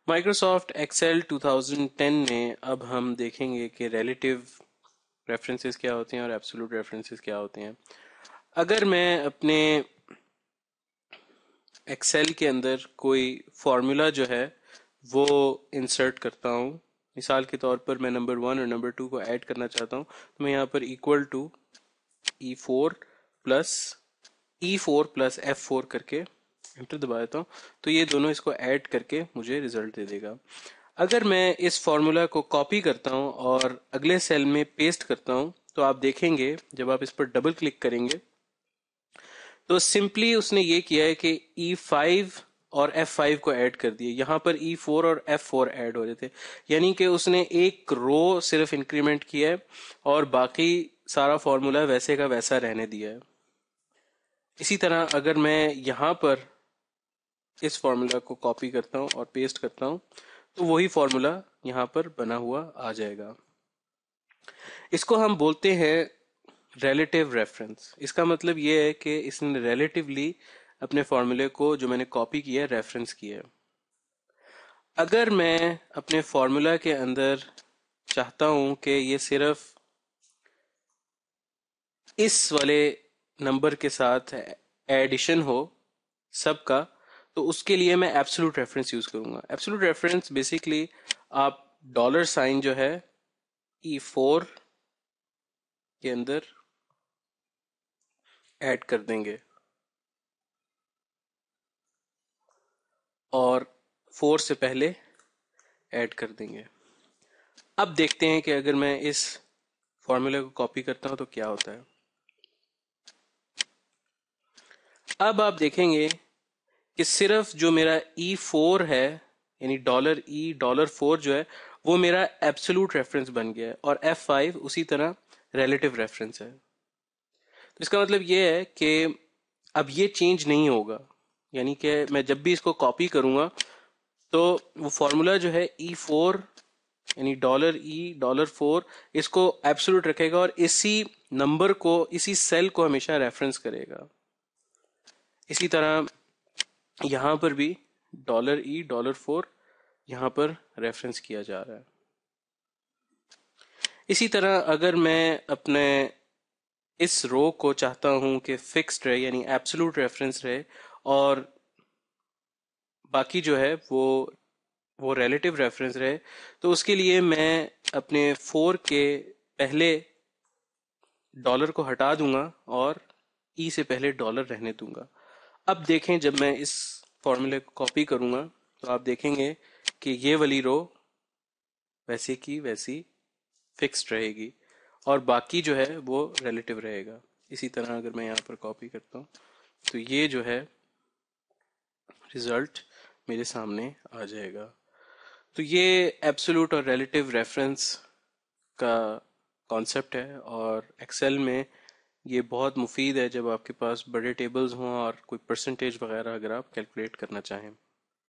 Microsoft Excel 2010 में अब हम देखेंगे कि रिलेटिव रेफरेंसेस क्या होते हैं और एब्सोल्यूट रेफरेंसेस क्या होते हैं। अगर मैं अपने एक्सेल के अंदर कोई फॉर्मूला जो है वो इंसर्ट करता हूँ, मिसाल के तौर पर मैं नंबर 1 और नंबर 2 को ऐड करना चाहता हूँ, तो मैं यहाँ पर इक्वल टू प्लस ई फोर प्लस F4 करके एंटर दबा देता हूँ, तो ये दोनों इसको ऐड करके मुझे रिजल्ट दे देगा। अगर मैं इस फॉर्मूला को कॉपी करता हूँ और अगले सेल में पेस्ट करता हूँ, तो आप देखेंगे जब आप इस पर डबल क्लिक करेंगे तो सिंपली उसने ये किया है कि E5 और F5 को ऐड कर दिए। यहाँ पर E4 और F4 ऐड हो रहे थे, यानी कि उसने एक रो सिर्फ इंक्रीमेंट किया है और बाकी सारा फॉर्मूला वैसे का वैसा रहने दिया है। इसी तरह अगर मैं यहाँ पर इस फॉर्मूला को कॉपी करता हूँ और पेस्ट करता हूँ, तो वही फॉर्मूला यहाँ पर बना हुआ आ जाएगा। इसको हम बोलते हैं रिलेटिव रेफरेंस। इसका मतलब ये है कि इसने रिलेटिवली अपने फॉर्मूले को जो मैंने कॉपी किया है रेफरेंस किया है। अगर मैं अपने फॉर्मूला के अंदर चाहता हूं कि ये सिर्फ इस वाले नंबर के साथ एडिशन हो सबका, तो उसके लिए मैं एब्सोल्यूट रेफरेंस यूज करूंगा। एब्सोल्यूट रेफरेंस बेसिकली आप डॉलर साइन जो है E4 के अंदर ऐड कर देंगे और 4 से पहले ऐड कर देंगे। अब देखते हैं कि अगर मैं इस फॉर्मूले को कॉपी करता हूं तो क्या होता है। अब आप देखेंगे कि सिर्फ जो मेरा E4 है, यानी $4 जो है वो मेरा एब्सोल्यूट रेफरेंस बन गया है और F5 उसी तरह रिलेटिव रेफरेंस है। तो इसका मतलब ये है कि अब ये चेंज नहीं होगा, यानी कि मैं जब भी इसको कॉपी करूंगा तो वो फॉर्मूला जो है E4 यानी $4 इसको एब्सोल्यूट रखेगा और इसी नंबर को, इसी सेल को हमेशा रेफरेंस करेगा। इसी तरह यहां पर भी $4 यहां पर रेफरेंस किया जा रहा है। इसी तरह अगर मैं अपने इस रो को चाहता हूं कि फिक्स्ड रहे यानी एब्सोल्यूट रेफरेंस रहे और बाकी जो है वो रिलेटिव रेफरेंस रहे, तो उसके लिए मैं अपने 4 के पहले डॉलर को हटा दूंगा और ई से पहले डॉलर रहने दूंगा। अब देखें जब मैं इस फॉर्मूले को कॉपी करूंगा तो आप देखेंगे कि ये वाली रो वैसे की वैसी फिक्स्ड रहेगी और बाकी जो है वो रिलेटिव रहेगा। इसी तरह अगर मैं यहाँ पर कॉपी करता हूँ तो ये जो है रिजल्ट मेरे सामने आ जाएगा। तो ये एब्सोल्यूट और रिलेटिव रेफरेंस का कॉन्सेप्ट है और एक्सेल में ये बहुत मुफीद है जब आपके पास बड़े टेबल्स हों और कोई परसेंटेज वगैरह अगर आप कैलकुलेट करना चाहें।